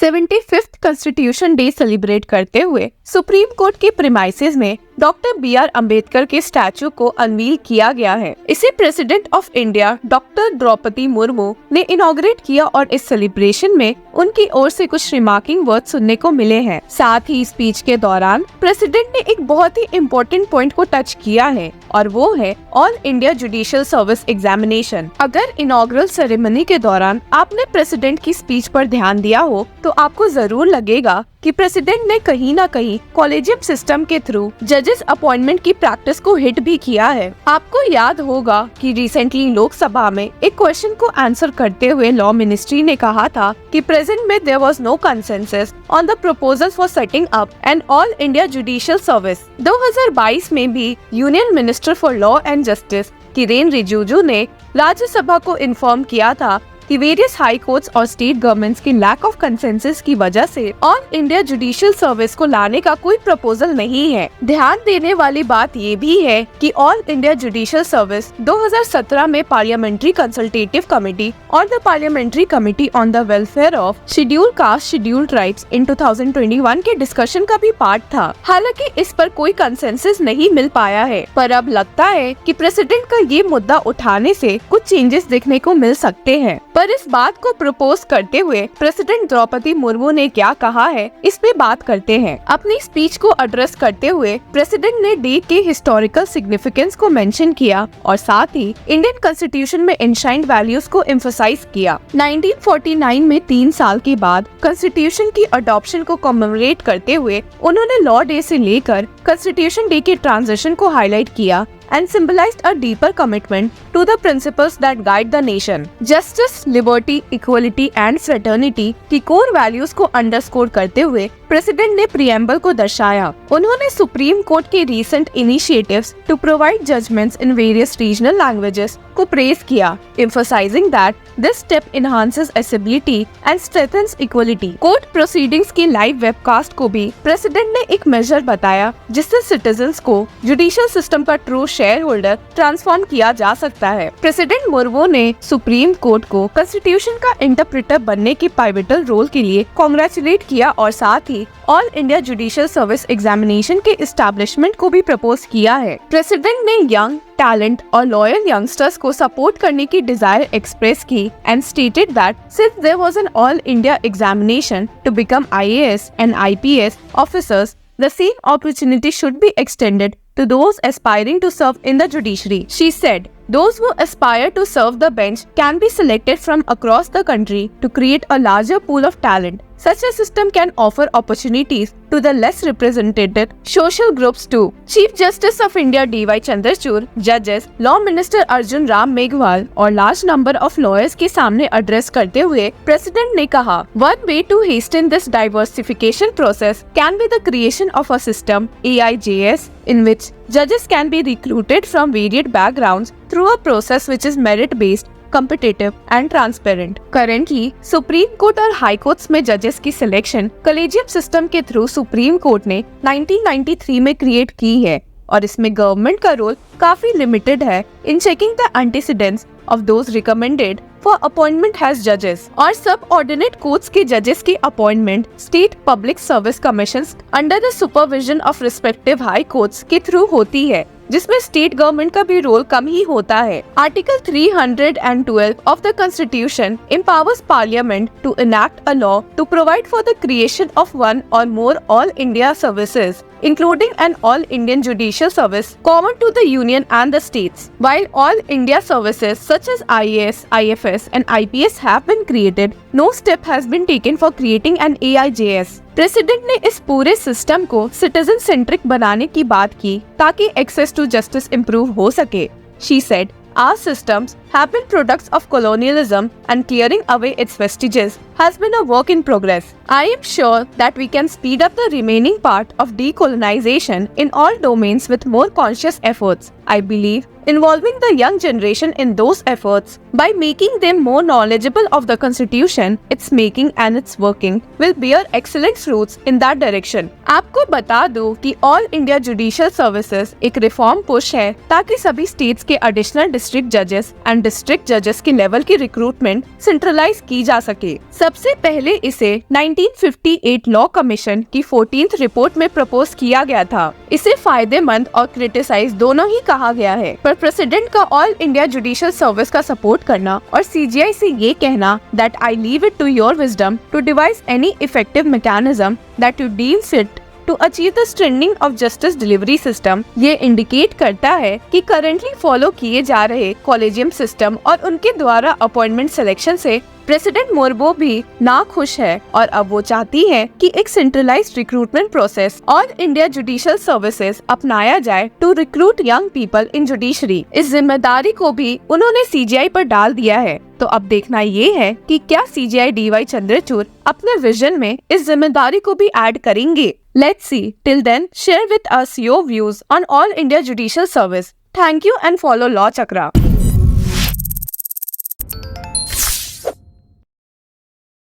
75th constitution day celebrate करते हुए supreme court के प्रीमाइसेस में डॉक्टर बी.आर. अम्बेडकर के स्टैचू को अनवील किया गया है। इसे president of India doctor Droupadi Murmu ने इनॉग्रेट किया और इस सेलिब्रेशन में उनकी ओर से कुछ रिमार्किंग वर्ड सुनने को मिले हैं। साथ ही स्पीच के दौरान प्रेसिडेंट ने एक बहुत ही इम्पोर्टेंट पॉइंट को टच किया है और वो है all India judicial service examination. अगर इनॉग्रल सेरेमनी के दौरान आपने प्रेसिडेंट की स्पीच पर ध्यान दिया हो तो आपको जरूर लगेगा कि प्रेसिडेंट ने कहीं ना कहीं कॉलेजियम सिस्टम के थ्रू जजेस अपॉइंटमेंट की प्रैक्टिस को हिट भी किया है। आपको याद होगा कि रिसेंटली लोकसभा में एक क्वेश्चन को आंसर करते हुए लॉ मिनिस्ट्री ने कहा था कि प्रेजेंट में there was no consensus on the proposal for setting up an all India judicial service. 2022 में भी union minister for law and justice Kiren Rijiju ने राज्यसभा को इन्फॉर्म किया था कि वेरियस हाई कोर्ट्स और स्टेट गवर्नमेंट्स की लैक ऑफ कंसेंसस की वजह से ऑल इंडिया जुडिशियल सर्विस को लाने का कोई प्रपोजल नहीं है। ध्यान देने वाली बात ये भी है कि ऑल इंडिया जुडिशियल सर्विस 2017 में पार्लियामेंट्री कंसल्टेटिव कमेटी और the parliamentary committee on the welfare of schedule caste schedule tribes in 2021 के डिस्कशन का भी पार्ट था। हालांकि इस पर कोई कंसेंसस नहीं मिल पाया है, पर अब लगता है कि प्रेसिडेंट का ये मुद्दा उठाने से कुछ चेंजेस देखने को मिल सकते हैं। पर इस बात को प्रपोज करते हुए प्रेसिडेंट द्रौपदी मुर्मू ने क्या कहा है, इस पे बात करते हैं। अपनी स्पीच को एड्रेस करते हुए प्रेसिडेंट ने डे के हिस्टोरिकल सिग्निफिकेंस को मेंशन किया और साथ ही इंडियन कॉन्स्टिट्यूशन में एनशाइंड वैल्यूज को एम्फसाइज किया। 1949 में 3 साल के बाद कॉन्स्टिट्यूशन की अडॉप्शन को कमेमोरेट करते हुए उन्होंने लॉ डे से लेकर कॉन्स्टिट्यूशन डे के ट्रांजिशन को हाईलाइट किया and symbolized a deeper commitment to the principles that guide the nation. Justice, liberty, equality and fraternity की core values को underscore करते हुए प्रेसिडेंट ने प्रीएम्बल को दर्शाया। उन्होंने सुप्रीम कोर्ट के recent initiatives to provide judgments in various regional languages को प्रेज किया, emphasizing that this step enhances accessibility and strengthens equality. Court proceedings की लाइव वेबकास्ट को भी प्रेसिडेंट ने एक मेजर बताया जिससे सिटीजन्स को जुडिशियल सिस्टम का ट्रू शेयर होल्डर ट्रांसफॉर्म किया जा सकता है। प्रेसिडेंट मुर्मू ने सुप्रीम कोर्ट को कॉन्स्टिट्यूशन का इंटरप्रेटर बनने के पाइवटल रोल के लिए कांग्रेचुलेट किया और साथ ही all India judicial service examination के एस्टैब्लिशमेंट को भी प्रपोज किया है। प्रेसिडेंट ने यंग टैलेंट और लॉयल यंगस्टर्स को सपोर्ट करने की डिजायर एक्सप्रेस की and stated that since there was an all India examination to become IAS and IPS officers, the same opportunity should be extended to those aspiring to serve in the judiciary. She said, those who aspire to serve the bench can be selected from across the country to create a larger pool of talent. Such a system can offer opportunities to the less represented social groups too. Chief Justice of India D.Y. Chandrachud, judges, Law Minister Arjun Ram Meghwal और large number of lawyers के सामने address करते हुए President ने कहा, one way to hasten this diversification process can be the creation of a system AIJS in which judges can be recruited from varied backgrounds through a process which is merit-based, competitive and transparent. Currently, supreme court और high courts में जजेस की selection collegium system के through supreme court ने 1993 में create की है और इसमें गवर्नमेंट का रोल काफी लिमिटेड है in checking the antecedents of those recommended for appointment as जजेस और सब ऑर्डिनेट कोर्ट्स के जजेस की appointment state public service commissions under the supervision of respective high courts के थ्रू होती है, जिसमें स्टेट गवर्नमेंट का भी रोल कम ही होता है। Article 312 of the constitution empowers Parliament to enact a law to provide for the creation of one or more all India services, including an all Indian judicial service common to the Union and the states. While all India services such as IAS, IFS and IPS have been created, no step has been taken for creating an AIJS. President ने इस पूरे system को citizen centric बनाने की बात की ताकि access to justice improve हो सके। She said, our systems have been products of colonialism and clearing away its vestiges has been a work in progress. I am sure that we can speed up the remaining part of decolonization in all domains with more conscious efforts. I believe involving the young generation in those efforts by making them more knowledgeable of the constitution, its making and its working will bear excellent fruits in that direction. आपको बता दूं कि all India judicial services एक reform push है ताकि सभी states के additional district जजेस एंड डिस्ट्रिक्ट जजेस के लेवल की रिक्रूटमेंट सेंट्रलाइज की जा सके। सबसे पहले इसे 1958 लॉ कमीशन की 14th रिपोर्ट में प्रपोज किया गया था। इसे फायदेमंद और क्रिटिसाइज दोनों ही कहा गया है, पर प्रेसिडेंट का ऑल इंडिया जुडिशियल सर्विस का सपोर्ट करना और CJI से ये कहना that I leave it to your wisdom to devise any effective mechanism that you deem fit to achieve the strengthening of justice delivery system, ये indicate करता है कि करंटली फॉलो किए जा रहे कॉलेजियम सिस्टम और उनके द्वारा अपॉइंटमेंट सिलेक्शन से प्रेसिडेंट मोरबो भी ना खुश है और अब वो चाहती है कि एक सेंट्रलाइज्ड रिक्रूटमेंट प्रोसेस और इंडिया जुडिशियल सर्विसेज अपनाया जाए to recruit young people in judiciary. इस जिम्मेदारी को भी उन्होंने CJI पर डाल दिया है। तो अब देखना ये है कि क्या CJI DY चंद्रचूड़ अपने विजन में इस जिम्मेदारी को भी ऐड करेंगे। Let's see. Till then, share with us your views on All India Judicial Service. Thank you and follow Law Chakra.